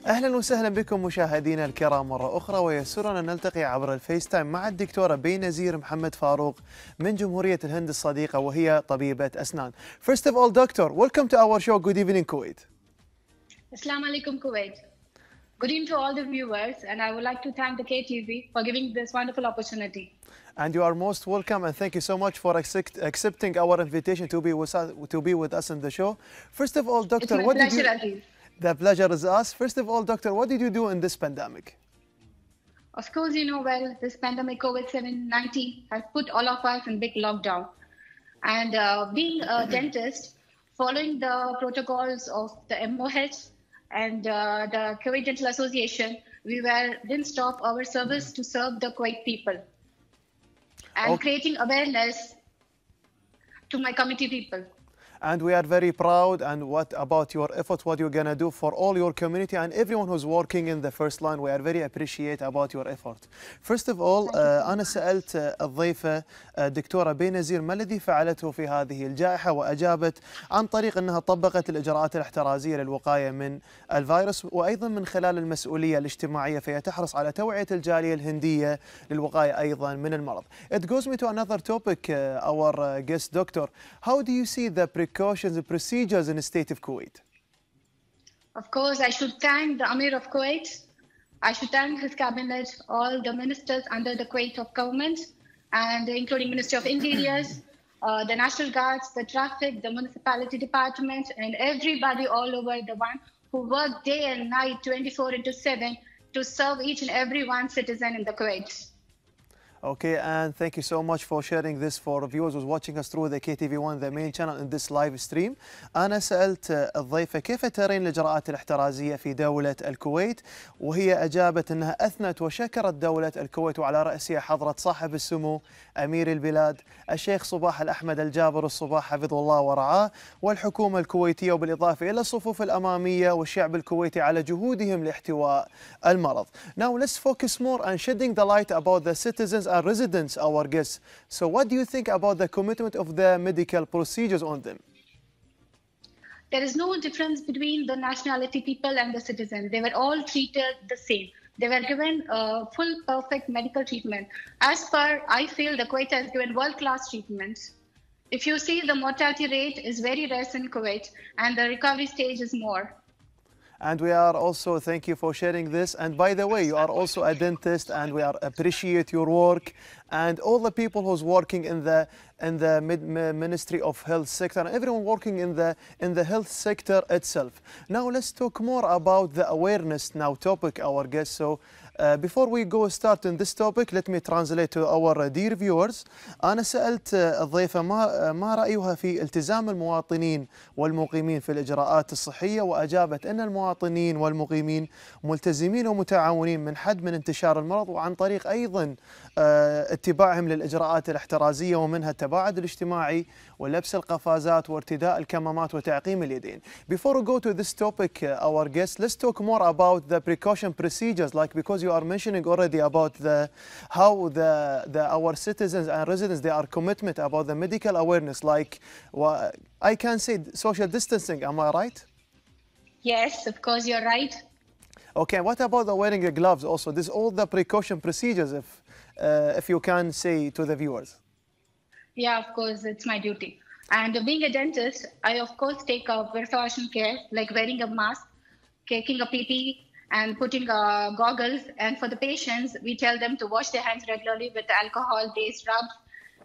أهلا وسهلا بكم مشاهدينا الكرام مرة أخرى، ويسرنا نلتقي عبر الفيس تايم مع الدكتورة بينزير محمد فاروق من جمهورية الهند الصديقة، وهي طبيبة أسنان. First of all, doctor, welcome to our show. Good evening, Kuwait. Assalamu alaikum, Kuwait. Good evening to all the viewers, and I would like to thank the KTV for giving this wonderful opportunity. And you are most welcome, and thank you so much for accepting our invitation to be with us in the show. First of all, doctor, It's my pleasure, Aziz. The pleasure is us. First of all, doctor, what did you do in this pandemic? Of course, you know well, this pandemic COVID-19 has put all of us in big lockdown. And being a dentist, following the protocols of the MOH and the Kuwait Dental Association, we didn't stop our service to serve the Kuwait people and creating awareness to my committee people. And we are very proud. And what about your efforts, what you're going to do for all your community and everyone who's working in the first line? We are very appreciate about your effort. First of all, أنا سألت الضيفة دكتورة بينزير ما الذي فعلته في هذه الجائحة، وأجابت عن طريق أنها طبقت الإجراءات الاحترازية للوقاية من الفيروس، وأيضا من خلال المسؤولية الاجتماعية، فهي تحرص على توعية الجالية الهندية للوقاية أيضا من المرض. It goes me to another topic, our guest doctor. How do you see the precautions and procedures in the state of Kuwait? Of course, I should thank the Amir of Kuwait. I should thank his cabinet, all the ministers under the Kuwait of government, and including Ministry of Interiors, the National Guards, the traffic, the municipality department, and everybody all over the one who work day and night 24/7 to serve each and every one citizen in the Kuwait. Okay, and thank you so much for sharing this for viewers who's watching us through the KTV1, the main channel in this live stream. أنا سألت الضيفة كيف ترين الإجراءات الاحترازية في دولة الكويت، وهي أجابت أنها أثنت وشكرت دولة الكويت، وعلى رأسها حضرة صاحب السمو أمير البلاد الشيخ صباح الأحمد الجابر الصباح حفظه الله ورعاه، والحكومة الكويتية، وبالإضافة إلى الصفوف الأمامية والشعب الكويتي على جهودهم لاحتواء المرض. Now let's focus more on shedding the light about the citizens and residents, our guests. So what do you think about the commitment of the medical procedures on them? There is no difference between the nationality people and the citizens. They were all treated the same. They were given full, perfect medical treatment. As per, I feel the Kuwait has given world-class treatment. If you see, the mortality rate is very less in Kuwait, and the recovery stage is more. And we are also, thank you for sharing this. And by the way, you are also a dentist, and we appreciate your work and all the people who's working in the Ministry of Health sector, and everyone working in the health sector itself. Now let's talk more about the awareness topic, our guest. So before we start in this topic, let me translate to our dear viewers. أنا سألت الضيفة ما رأيها في التزام المواطنين والمقيمين في الإجراءات الصحية، وأجابت أن المواطنين والمقيمين ملتزمين ومتعاونين من انتشار المرض، وعن طريق أيضا اتباعهم للإجراءات الاحترازية، ومنها التباعد الاجتماعي ولبس القفازات وارتداء الكمامات وتعقيم اليدين. Before we go to this topic, our guest, let's talk more about the precaution procedures, because you are mentioning already about how our citizens and residents, they are commitment about the medical awareness, I can say social distancing. Am I right? Yes, of course, you're right. Okay, what about the wearing the gloves also? This all the precaution procedures, if you can say to the viewers. Yeah, of course, it's my duty. And being a dentist, I of course take precaution care, like wearing a mask, taking a PP, and putting goggles. And for the patients, we tell them to wash their hands regularly with alcohol-based rubs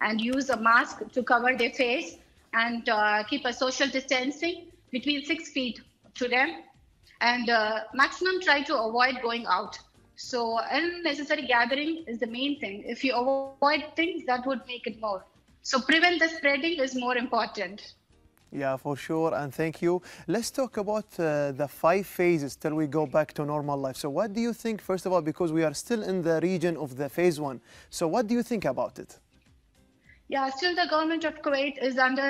and use a mask to cover their face, and keep a social distancing between 6 feet to them, and maximum try to avoid going out. So unnecessary gathering is the main thing. If you avoid things, that would make it more. So prevent the spreading is more important. Yeah, for sure, and thank you. Let's talk about the 5 phases till we go back to normal life. So what do you think, first of all, because we are still in the region of the phase 1, so what do you think about it? Yeah, still the government of Kuwait is under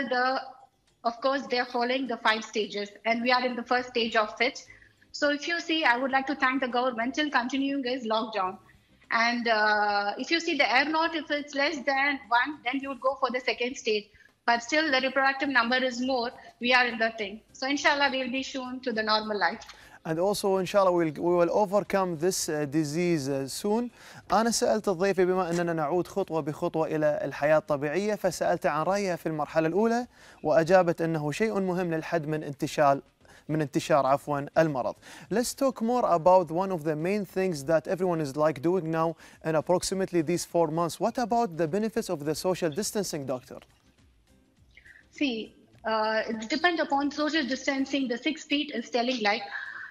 of course, they're following the 5 stages, and we are in the first stage of it. So if you see, I would like to thank the government till continuing is lockdown. And if you see the air knot, if it's less than 1, then you would go for the second stage. But still, the reproductive number is more. We are in the thing. So inshallah, we'll be shown to the normal life. And also inshallah we will overcome this disease soon. أنا سألت الضيفة بما أننا نعود خطوة بخطوة إلى الحياة الطبيعية، فسألت عن رأيها في المرحلة الأولى وأجابت أنه شيء مهم للحد من انتشار المرض. Let's talk more about one of the main things that everyone is like doing now in approximately these 4 months. What about the benefits of the social distancing, doctor? See, it depends upon social distancing. The 6 feet is telling like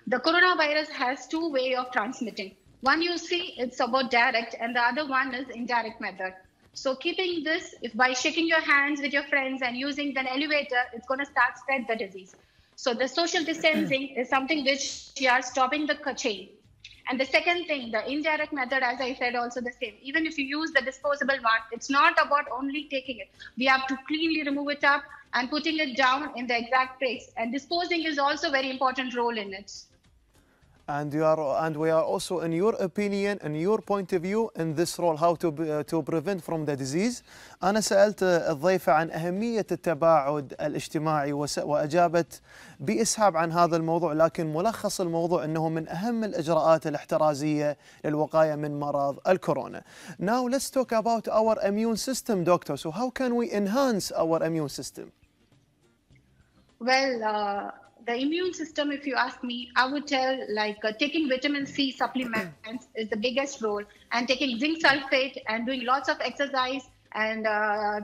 the coronavirus has two ways of transmitting. One you see, it's about direct, and the other one is indirect method. So keeping this, if by shaking your hands with your friends and using an elevator, it's going to start spread the disease. So the social distancing is something which you are stopping the chain. And the second thing, the indirect method, as I said, also the same. Even if you use the disposable one, it's not about only taking it. We have to cleanly remove it up and putting it down in the exact place. And disposing is also a very important role in it. And we are also, in your opinion, in your point of view, in this role, how to prevent from the disease. أنا سألت الضيفة عن أهمية التباعد الاجتماعي وأجابت بإسهاب عن هذا الموضوع، لكن ملخص الموضوع أنه من أهم الإجراءات الاحترازية للوقاية من مرض الكورونا. Now let's talk about our immune system, doctor. So how can we enhance our immune system? Well, the immune system, if you ask me, I would tell like taking vitamin C supplements is the biggest role, and taking zinc sulfate and doing lots of exercise and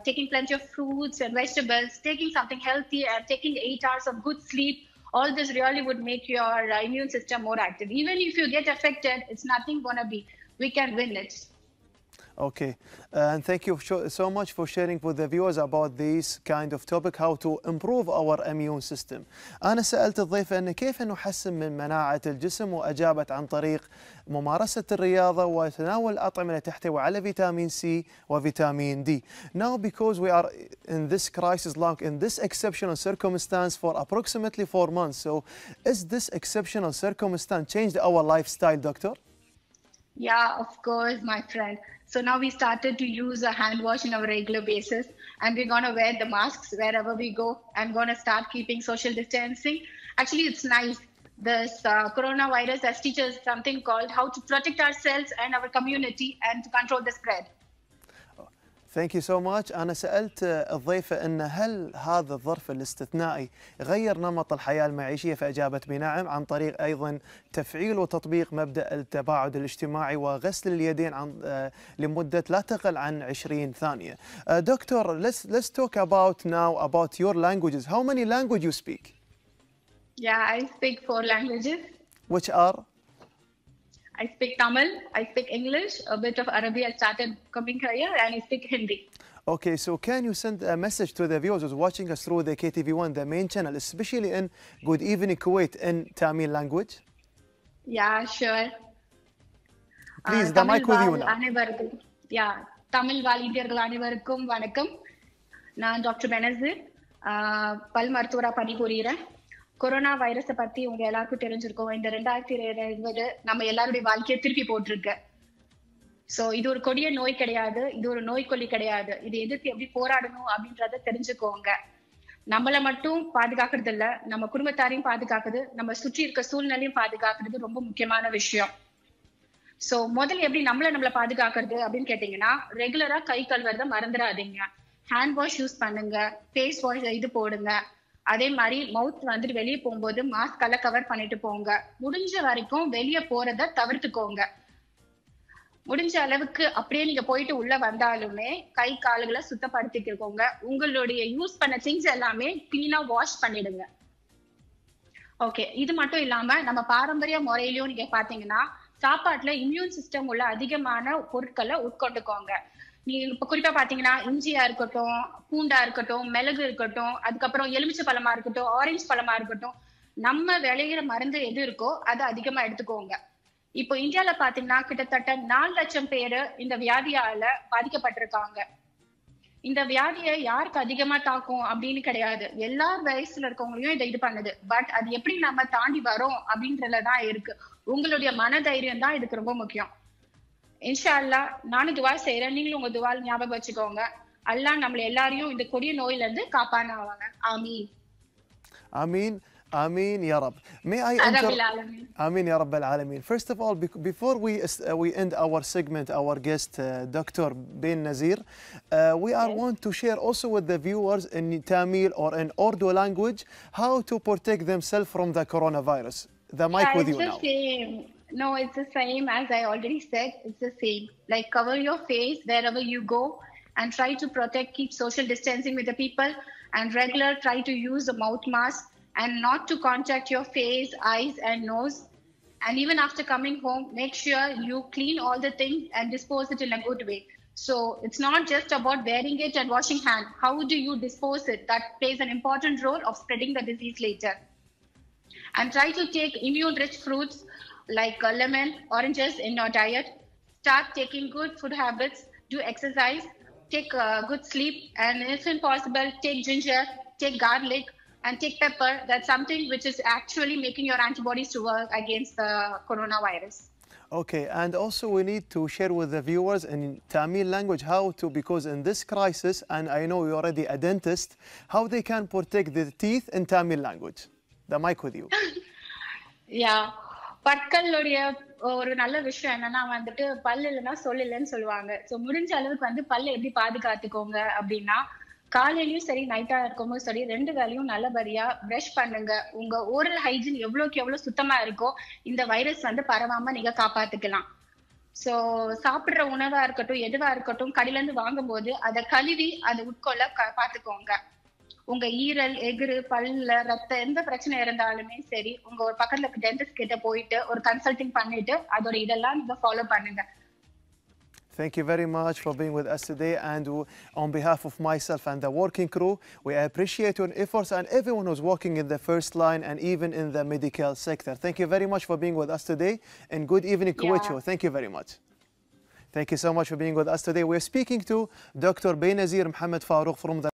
taking plenty of fruits and vegetables, taking something healthy and taking 8 hours of good sleep. All this really would make your immune system more active. Even if you get affected, it's nothing gonna be. We can win it. Okay, and thank you so much for sharing with the viewers about this kind of topic, how to improve our immune system. أنا سألت الضيفة أن كيف نحسن من مناعة الجسم، وأجابت عن طريق ممارسة الرياضة وتناول الأطعمة تحتوي على فيتامين سي وفيتامين دي. Now because we are in this crisis, like in this exceptional circumstance for approximately 4 months, so is this exceptional circumstance changed our lifestyle, doctor? Yeah, of course, my friend. So now we started to use a hand wash on a regular basis, and we're going to wear the masks wherever we go and going to start keeping social distancing. Actually, it's nice. This coronavirus has teaches us something called how to protect ourselves and our community and to control the spread. Thank you so much. أنا سألت الضيفة أن هل هذا الظرف الاستثنائي غير نمط الحياة المعيشية، فأجابت بنعم، عن طريق أيضا تفعيل وتطبيق مبدأ التباعد الاجتماعي وغسل اليدين لمدة لا تقل عن 20 ثانية. Doctor, let's talk about now about your languages. How many languages you speak? Yeah, I speak 4 languages. Which are? I speak Tamil, I speak English, a bit of Arabic. I started coming here, and I speak Hindi. Okay, so can you send a message to the viewers who's watching us through the KTV1, the main channel, especially in Good Evening Kuwait, in Tamil language? Yeah, sure. Please, the mic with you now. Yeah, Tamil வாலிந்தியர்கள் அனைவருக்கும் வணக்கம். நான் doctor Benazir, பல் மருத்துவரா பணிபுரிகிறேன். Corona வைரஸை பத்தி உங்க எல்லாருக்கும் தெரிஞ்சிருக்கும். இந்த 2020 நம்ம எல்லாருடைய வாழ்க்கையை திருப்பி போட்டிருக்கு. சோ இது ஒரு கொடிய நோய் கிடையாது, இது ஒரு நோய்க்கொல்லி கிடையாது. இது எதிர்த்து எப்படி போராடணும் அப்படின்றத தெரிஞ்சுக்கோங்க. நம்மளை மட்டும் பாதுகாக்கிறது இல்ல, நம்ம குடும்பத்தாரையும் பாதுகாக்குது, நம்ம சுற்றி இருக்க சூழ்நிலையும் பாதுகாக்கிறது ரொம்ப முக்கியமான விஷயம். சோ முதல்ல எப்படி நம்மள பாதுகாக்கிறது அப்படின்னு கேட்டீங்கன்னா, ரெகுலரா கை கழுவுறத மறந்துடாதீங்க. ஹேண்ட் வாஷ் யூஸ் பண்ணுங்க, ஃபேஸ் வாஷ் இது போடுங்க. அதே மாதிரி மவுத் வந்துட்டு வெளியே போகும்போது மாஸ்கால கவர் பண்ணிட்டு போங்க. முடிஞ்ச வரைக்கும் வெளியே போறத தவிர்த்துக்கோங்க. முடிஞ்ச அளவுக்கு அப்படியே நீங்க போயிட்டு உள்ள வந்தாலுமே கை கால்களை சுத்தப்படுத்திக்கோங்க. உங்களுடைய யூஸ் பண்ண திங்ஸ் எல்லாமே கிளீனா வாஷ் பண்ணிடுங்க. ஓகே, இது மட்டும் இல்லாம நம்ம பாரம்பரிய முறையிலயும் நீங்க பாத்தீங்கன்னா, சாப்பாட்டுல இம்யூன் சிஸ்டம் உள்ள அதிகமான பொருட்களை உட்கொண்டுக்கோங்க. நீங்க இப்ப குறிப்பா பாத்தீங்கன்னா, இஞ்சியா இருக்கட்டும், பூண்டா இருக்கட்டும், மிளகு இருக்கட்டும், அதுக்கப்புறம் எலுமிச்சை பழமா இருக்கட்டும், ஆரஞ்சு பழமா இருக்கட்டும், நம்ம விளையிற மருந்து எது இருக்கோ அதை அதிகமா எடுத்துக்கோங்க. இப்போ இந்தியால பாத்தீங்கன்னா கிட்டத்தட்ட 4 லட்சம் பேரு இந்த வியாதியால பாதிக்கப்பட்டிருக்காங்க. இந்த வியாதியை யாருக்கு அதிகமா தாக்கும் அப்படின்னு கிடையாது, எல்லா வயசுல இருக்கவங்களையும் இதை இது பண்ணுது. பட் அது எப்படி நம்ம தாண்டி வரோம் அப்படின்றதுலதான் இருக்கு. உங்களுடைய மனதைரியம் தான் இதுக்கு ரொம்ப முக்கியம். இன்ஷா அல்லாஹ் நானும் துவா செய்யறேன், நீங்களும் உங்க துவால் ஞாபகம் வச்சுக்கோங்க. அல்லாஹ் நம்மள எல்லாரையும் இந்த கொடிய நோயில இருந்து காப்பானாவாங்க. ஆமீன். Amin. Ameen ya Rab. May I Rabbil Alameen. Ameen ya Rabb al-Alameen. First of all, before we end our segment, our guest, Dr. Bain Nazir, we are want to share also with the viewers in Tamil or in Urdu language how to protect themselves from the coronavirus. The mic with you now. It's the same. No, it's the same as I already said. It's the same. Like cover your face wherever you go and try to protect, keep social distancing with the people and try to use a mouth mask and not to contact your face, eyes and nose. And even after coming home, make sure you clean all the things and dispose it in a good way. So it's not just about wearing it and washing hands. How do you dispose it? That plays an important role of spreading the disease later. And try to take immune-rich fruits like lemon, oranges in your diet. Start taking good food habits, do exercise, take good sleep, and if possible, take ginger, take garlic, and take pepper. That's something which is actually making your antibodies to work against the coronavirus. Okay, and also we need to share with the viewers in Tamil language how to, because in this crisis, and I know you're already a dentist, how they can protect the teeth in Tamil language. The mic with you. Yeah. பற்களுடைய ஒரு நல்ல விஷயம் என்னன்னா வந்துட்டு பல்லு இல்லைன்னா சொல்லலன்னு சொல்லுவாங்க. So முடிஞ்ச அளவுக்கு வந்து பல்ல எப்படி பாதுகாத்துக்கோங்க அப்படின்னா காலையிலயும் சரி நைட்டா இருக்கும்போது சரி 2 வேளையும் நல்லபடியா பிரஷ் பண்ணுங்க. உங்க ஓரல் ஹைஜீன் எவ்வளவுக்கு எவ்வளவு சுத்தமா இருக்கோ இந்த வைரஸ் வந்து பரவாம நீங்க காப்பாத்துக்கலாம். சோ சாப்பிடுற உணவா இருக்கட்டும் எதுவா இருக்கட்டும் கடையில இருந்து வாங்கும்போது அதை கழுவி அதை உட்கொள்ள பாத்துக்கோங்க. உங்க ஈரல் எகிறு பல்ல ரத்தம் எந்த பிரச்சனை இருந்தாலுமே சரி உங்க ஒரு பக்கத்துல டென்டிஸ்ட் கிட்ட போயிட்டு ஒரு கன்சல்டிங் பண்ணிட்டு அதோட இதெல்லாம் நீங்க ஃபாலோ பண்ணுங்க. Thank you very much for being with us today, and on behalf of myself and the working crew, we appreciate your efforts and everyone who's working in the first line and even in the medical sector. Thank you very much for being with us today, and good evening, Kuwaitcho. Thank you very much. Thank you so much for being with us today. We're speaking to Dr. Bain Nazir Mohammed Farouk from the